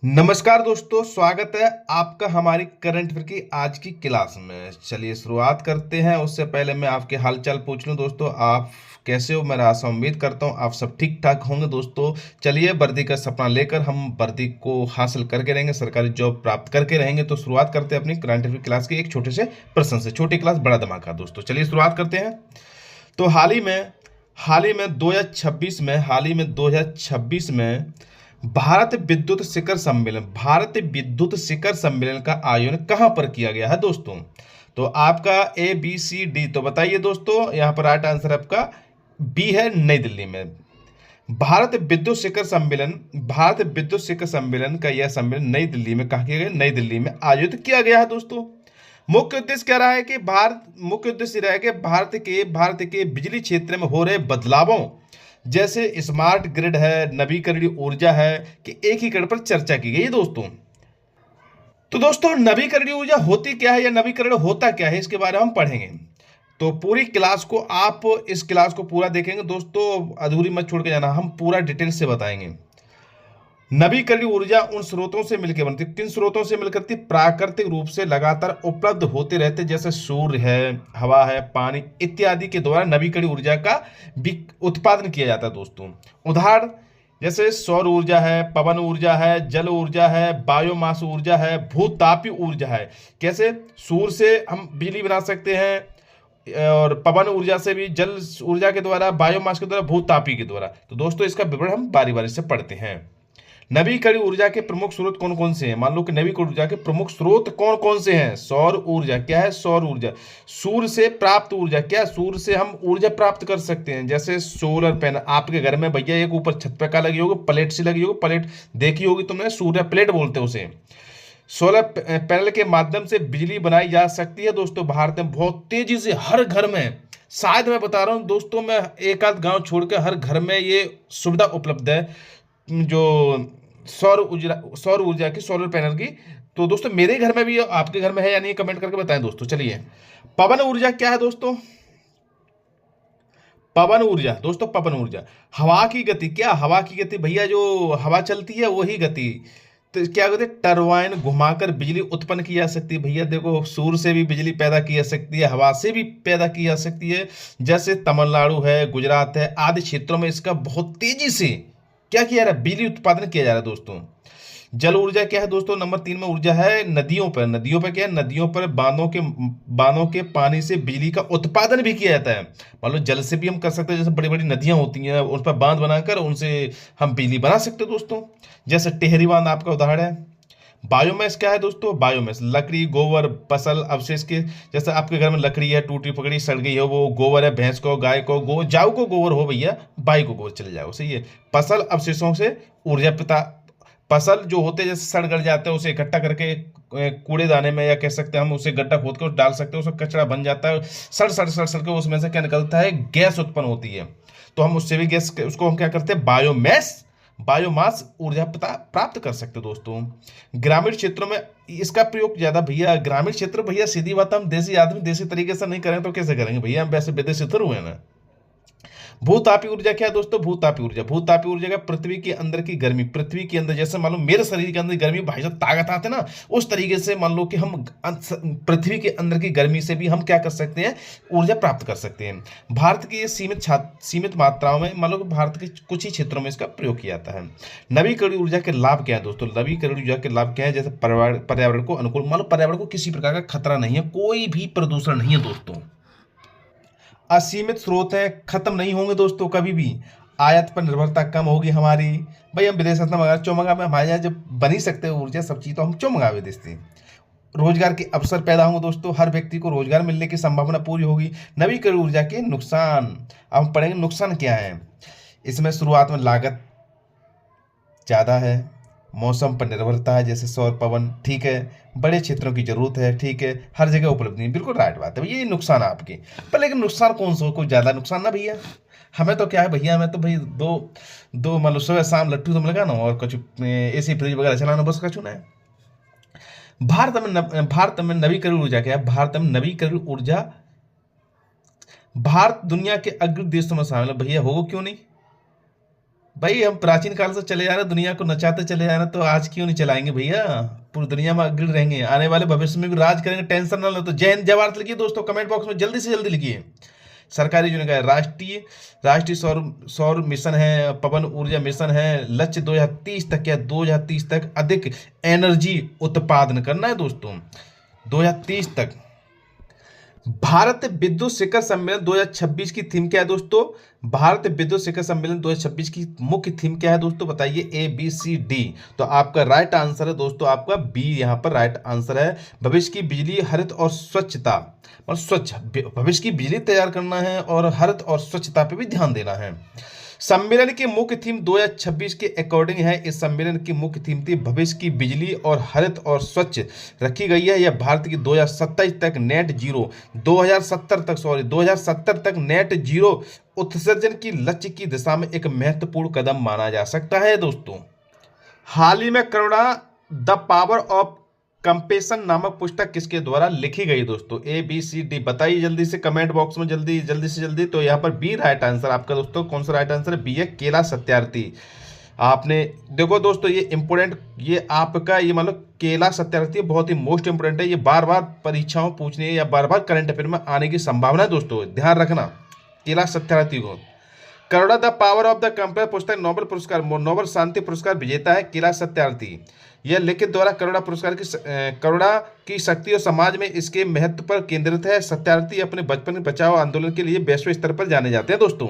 नमस्कार दोस्तों, स्वागत है आपका हमारी करंट अफेयर की आज की क्लास में। चलिए शुरुआत करते हैं। उससे पहले मैं आपके हालचाल पूछ लूं दोस्तों, आप कैसे हो। मैं आशा उम्मीद करता हूं आप सब ठीक ठाक होंगे दोस्तों। चलिए, वर्दी का सपना लेकर हम वर्दी को हासिल करके रहेंगे, सरकारी जॉब प्राप्त करके रहेंगे। तो शुरुआत करते हैं अपनी करंट अफेयर क्लास के एक छोटे से प्रश्न से। छोटी क्लास बड़ा धमाका दोस्तों। चलिए शुरुआत करते हैं। तो हाल ही में 2026 में भारत विद्युत शिखर सम्मेलन का आयोजन कहां पर किया गया है दोस्तों। तो आपका ABCD, तो बताइए दोस्तों। यहां पर राइट आंसर आपका बी है, नई दिल्ली में। भारत विद्युत शिखर सम्मेलन का यह सम्मेलन नई दिल्ली में कहा किया गया, नई दिल्ली में आयोजित किया गया है दोस्तों। मुख्य उद्देश्य क्या रहा है कि भारत के बिजली क्षेत्र में हो रहे बदलावों, जैसे स्मार्ट ग्रिड है, नवीकरणीय ऊर्जा है, कि एक ही कड़ पर चर्चा की गई है दोस्तों। तो दोस्तों, नवीकरणीय ऊर्जा होती क्या है या नवीकरण होता क्या है, इसके बारे में हम पढ़ेंगे। तो पूरी क्लास को आप इस क्लास को पूरा देखेंगे दोस्तों, अधूरी मत छोड़ के जाना, हम पूरा डिटेल से बताएंगे। नवीकरणीय ऊर्जा उन स्रोतों से मिलकर बनती है। किन स्रोतों से मिलकर बनती? प्राकृतिक रूप से लगातार उपलब्ध होते रहते, जैसे सूर्य है, हवा है, पानी इत्यादि के द्वारा नवीकरणीय ऊर्जा का उत्पादन किया जाता है दोस्तों। उदाहरण जैसे सौर ऊर्जा है, पवन ऊर्जा है, जल ऊर्जा है, बायोमास ऊर्जा है, भूतापीय ऊर्जा है। कैसे? सूर्य से हम बिजली बना सकते हैं, और पवन ऊर्जा से भी, जल ऊर्जा के द्वारा, बायोमास के द्वारा, भूतापीय के द्वारा। तो दोस्तों, इसका विवरण हम बारी बारी से पढ़ते हैं। नवीकरणीय ऊर्जा के प्रमुख स्रोत कौन कौन से हैं? मान लो कि नवीकरणीय ऊर्जा के प्रमुख स्रोत कौन कौन से हैं? सौर ऊर्जा। क्या है? सौर ऊर्जा। सूर्य से प्राप्त ऊर्जा। क्या? सूर्य से हम ऊर्जा प्राप्त कर सकते हैं, जैसे सोलर पैनल। आपके घर में भैया एक ऊपर छत पे का लगी होगी, प्लेट सी लगी होगी, प्लेट देखी होगी तुमने, सूर्य प्लेट बोलते हैं उसे। सोलर पैनल के माध्यम से बिजली बनाई जा सकती है दोस्तों। भारत में बहुत तेजी से हर घर में, शायद मैं बता रहा हूँ दोस्तों, मैं एक आध गांव छोड़कर हर घर में ये सुविधा उपलब्ध है, जो सौर ऊर्जा की, सोलर पैनल की। तो दोस्तों, मेरे घर में भी, आपके घर में है या नहीं, कमेंट करके बताएं दोस्तों। चलिए, पवन ऊर्जा क्या है दोस्तों? पवन ऊर्जा दोस्तों, पवन ऊर्जा हवा की गति। क्या? हवा की गति भैया, जो हवा चलती है वही गति। तो क्या कहते हैं? टरबाइन घुमाकर बिजली उत्पन्न की जा सकती है भैया। देखो, सूर्य से भी बिजली पैदा की जा सकती है, हवा से भी पैदा की जा सकती है। जैसे तमिलनाडु है, गुजरात है, आदि क्षेत्रों में इसका बहुत तेजी से क्या किया जा रहा है? बिजली उत्पादन किया जा रहा है दोस्तों। जल ऊर्जा क्या है दोस्तों? नंबर 3 में ऊर्जा है नदियों पर। नदियों पर क्या है? नदियों पर बांधों के पानी से बिजली का उत्पादन भी किया जाता है। मान लो जल से भी हम कर सकते हैं, जैसे बड़ी बड़ी नदियां होती हैं, उस पर बांध बनाकर उनसे हम बिजली बना सकते हैं दोस्तों। जैसे टेहरी बांध आपका उदाहरण है। बायोमैस क्या है दोस्तों? बायोमैस लकड़ी, गोबर, फसल अवशेष के, जैसे आपके घर में लकड़ी है, टूटी पकड़ी सड़ गई हो, वो गोबर है, भैंस को, गाय को, जाऊ को गोबर हो भैया, बाई को गोबर चले जाओ, सही है। फसल अवशेषों से ऊर्जा पिता, फसल जो होते हैं जैसे सड़ गल जाते हैं, उसे इकट्ठा करके कूड़ेदाने में, या कह सकते हैं हम उसे गड्ढा खोद कर डाल सकते हैं, उसका कचरा बन जाता है। सड़ सड़ सड़ सड़ के उसमें से क्या निकलता है? गैस उत्पन्न होती है। तो हम उससे भी गैस, उसको हम क्या करते हैं? बायोमास ऊर्जा प्राप्त कर सकते हैं दोस्तों। ग्रामीण क्षेत्रों में इसका प्रयोग ज्यादा भैया। ग्रामीण क्षेत्र भैया, सीधी बात, हम देसी आदमी देसी तरीके से नहीं करें तो कैसे करेंगे भैया? हम वैसे विदेशी थोड़े हुए ना। भूतापी ऊर्जा क्या है दोस्तों? भूतापी ऊर्जा का पृथ्वी के अंदर की गर्मी, पृथ्वी के अंदर, जैसे मान लो मेरे शरीर के अंदर गर्मी भाई साहब ताकत आते ना, उस तरीके से मान लो कि हम पृथ्वी के अंदर की गर्मी से भी हम क्या कर सकते हैं? ऊर्जा प्राप्त कर सकते हैं। भारत की ये सीमित मात्राओं में, मान लो कि भारत के कुछ ही क्षेत्रों में इसका प्रयोग किया जाता है। नवीकरणीय ऊर्जा के लाभ क्या है दोस्तों? नवीकरणीय ऊर्जा के लाभ क्या है? जैसे पर्यावरण को अनुकूल, मान लो पर्यावरण को किसी प्रकार का खतरा नहीं है, कोई भी प्रदूषण नहीं है दोस्तों। असीमित स्रोत है, खत्म नहीं होंगे दोस्तों कभी भी। आयात पर निर्भरता कम होगी हमारी। भाई हम विदेश से मंगा, क्यों मंगा? हमारे यहाँ जब बन ही सकते हैं ऊर्जा सब चीज़, तो हम क्यों मंगा विदेश से? रोजगार के अवसर पैदा होंगे दोस्तों, हर व्यक्ति को रोजगार मिलने की संभावना पूरी होगी। नवीकरणीय ऊर्जा के नुकसान, अब हम पढ़ेंगे नुकसान क्या है। इसमें शुरुआत में लागत ज़्यादा है, मौसम पर निर्भरता है, जैसे सौर पवन, ठीक है। बड़े क्षेत्रों की जरूरत है, ठीक है। हर जगह उपलब्ध नहीं, बिल्कुल राइट बात है, ये नुकसान है आपके। पर लेकिन नुकसान कौन सा? कोई ज़्यादा नुकसान ना भैया। हमें तो क्या है भैया, हमें तो भाई दो दो मान लो सुबह शाम लट्टू तुम लगाना और कुछ AC फ्रिज वगैरह चलाना, बस का चुना है। भारत में नवीकरणीय ऊर्जा क्या है? भारत में नवीकरणीय ऊर्जा, भारत दुनिया के अग्रणी देशों में शामिल है भैया, होगा क्यों नहीं? भाई हम प्राचीन काल से चले जा रहे, दुनिया को नचाते चले जा रहे, तो आज क्यों नहीं चलाएंगे भैया? पूरी दुनिया में अग्रणी रहेंगे, आने वाले भविष्य में भी राज करेंगे, टेंशन ना लो। तो जय हिंद, जय भारत लिखिए दोस्तों कमेंट बॉक्स में, जल्दी से जल्दी लिखिए। सरकारी जो निकाय, राष्ट्रीय राष्ट्रीय सौर सौर मिशन है, पवन ऊर्जा मिशन है, लक्ष्य 2030 तक, या 2030 तक अधिक एनर्जी उत्पादन करना है दोस्तों, 2030 तक। भारत विद्युत शिखर सम्मेलन 2026 की थीम क्या है दोस्तों? भारत विद्युत शिखर सम्मेलन 2026 की मुख्य थीम क्या है दोस्तों? बताइए, ए बी सी डी। तो आपका राइट आंसर है दोस्तों, आपका बी यहाँ पर राइट आंसर है। भविष्य की बिजली, हरित और स्वच्छता, और स्वच्छ भविष्य की बिजली तैयार करना है, और हरित और स्वच्छता पे भी ध्यान देना है। सम्मेलन की मुख्य थीम 2026 के अकॉर्डिंग है, इस सम्मेलन की मुख्य थीम थी भविष्य की बिजली और हरित और स्वच्छ रखी गई है। यह भारत की 2027 तक नेट जीरो 2070 तक नेट जीरो उत्सर्जन की लक्ष्य की दिशा में एक महत्वपूर्ण कदम माना जा सकता है दोस्तों। हाल ही में करुणा द पावर ऑफ कंपेशन नामक पुस्तक किसके द्वारा लिखी गई दोस्तों? ए बी सी डी, बताइए जल्दी से कमेंट बॉक्स में, जल्दी जल्दी से जल्दी। तो यहाँ पर बी राइट आंसर आपका दोस्तों। कौन सा राइट आंसर है? बी है, केला सत्यार्थी। आपने देखो दोस्तों, ये इंपोर्टेंट, ये आपका ये मतलब केला सत्यार्थी बहुत ही मोस्ट इंपोर्टेंट है, ये बार बार परीक्षाओं पूछने या बार बार करंट अफेयर में आने की संभावना है दोस्तों, ध्यान रखना केला सत्यार्थी को। Karuna the power of the compassion पुस्तक नोबेल पुरस्कार, नोबेल शांति पुरस्कार विजेता है केला सत्यार्थी। यह लिखित द्वारा करुणा पुरस्कार की करुणा की शक्ति और समाज में इसके महत्व पर केंद्रित है। सत्यार्थी अपने बचपन के बचाव आंदोलन के लिए वैश्विक स्तर पर जाने जाते हैं दोस्तों।